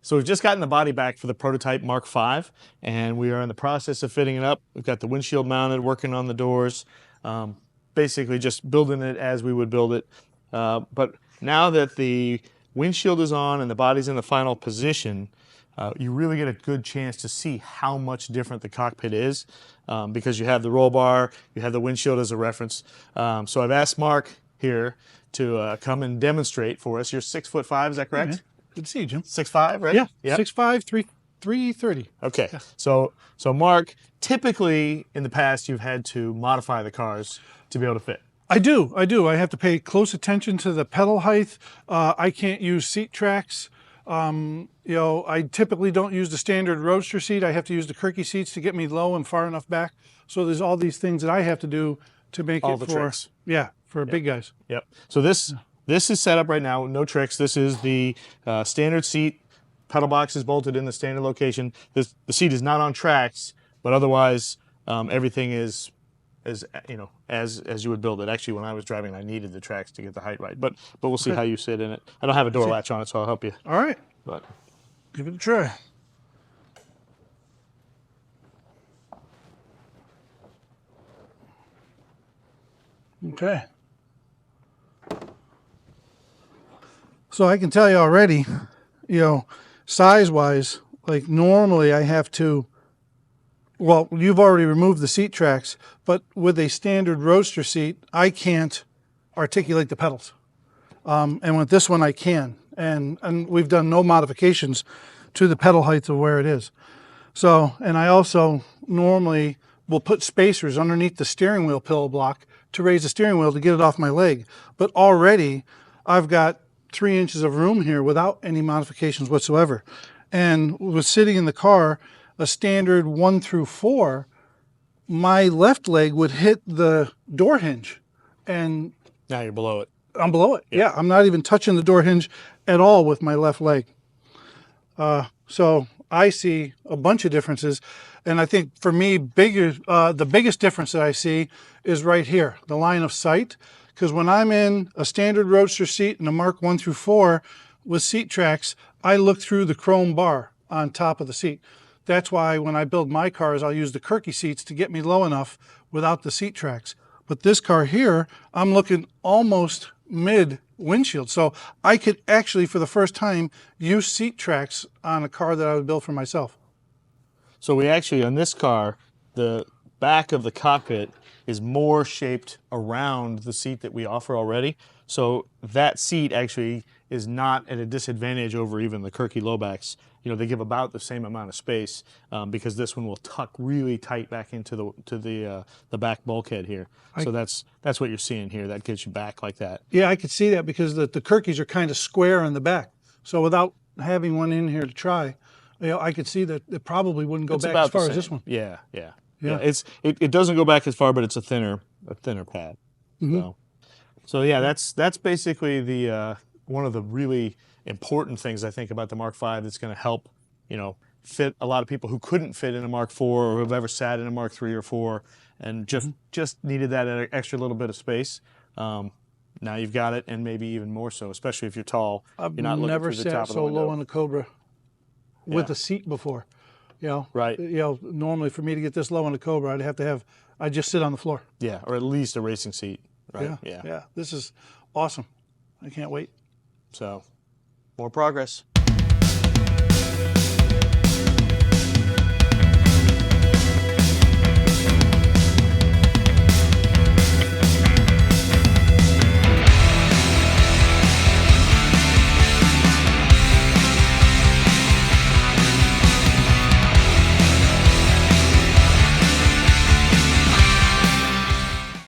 So we've just gotten the body back for the prototype Mark 5, and we are in the process of fitting it up. We've got the windshield mounted, working on the doors, basically just building it as we would build it. But now that the windshield is on and the body's in the final position, you really get a good chance to see how much different the cockpit is, because you have the roll bar, you have the windshield as a reference. So I've asked Mark here to come and demonstrate for us. You're 6'5", is that correct? Okay. Good to see you, Jim. 6'5", right? Yeah, yep. 6'5", 330. Okay, yeah. so Mark, typically in the past you've had to modify the cars to be able to fit. I do. I have to pay close attention to the pedal height. I can't use seat tracks. You know, I typically don't use the standard Roadster seat. I have to use the Kirky seats to get me low and far enough back. So there's all these things that I have to do to make all it the for tricks. Yeah, for big guys. Yep. So this is set up right now, no tricks. This is the standard seat. Pedal box is bolted in the standard location. The seat is not on tracks, but otherwise everything is you know, as you would build it. Actually, when I was driving, I needed the tracks to get the height right. But we'll see how you sit in it. I don't have a door latch on it, so I'll help you. All right. But give it a try. Okay. So I can tell you already, you know, size-wise, like normally I have to, well, you've already removed the seat tracks, but with a standard Roadster seat, I can't articulate the pedals. And with this one I can. And we've done no modifications to the pedal height of where it is. So, and I also normally will put spacers underneath the steering wheel pillow block to raise the steering wheel to get it off my leg. But already I've got 3 inches of room here without any modifications whatsoever. And with sitting in the car, a standard 1 through 4, my left leg would hit the door hinge. And now you're below it. I'm below it. Yeah, I'm not even touching the door hinge at all with my left leg. So I see a bunch of differences. And I think for me, the biggest difference that I see is right here, the line of sight. Because when I'm in a standard Roadster seat and a Mark 1 through 4 with seat tracks, I look through the chrome bar on top of the seat. That's why when I build my cars, I'll use the Kirky seats to get me low enough without the seat tracks. But this car here, I'm looking almost mid windshield. So I could actually, for the first time, use seat tracks on a car that I would build for myself. So we actually, on this car, the back of the cockpit is more shaped around the seat that we offer already. So that seat actually is not at a disadvantage over even the Kirky lowbacks. You know, they give about the same amount of space because this one will tuck really tight back into the back bulkhead here. So that's what you're seeing here. That gets you back like that. Yeah, I could see that because the Kirkys are kind of square in the back. So without having one in here to try, you know, I could see that it probably wouldn't go back as far as this one. Yeah. It doesn't go back as far, but it's a thinner pad. Mm-hmm. So yeah, that's basically the one of the really important things I think about the Mark 5 that's going to help, you know, fit a lot of people who couldn't fit in a Mark 4 or who've ever sat in a Mark 3 or 4 and just needed that extra little bit of space. Now you've got it, and maybe even more so, especially if you're tall. I've you're not never looking through the top sat of the so low window. on the Cobra with a seat before. You know, right. You know, normally for me to get this low on the Cobra, I'd just sit on the floor. Yeah, or at least a racing seat. Right. Yeah. This is awesome. I can't wait. So, more progress.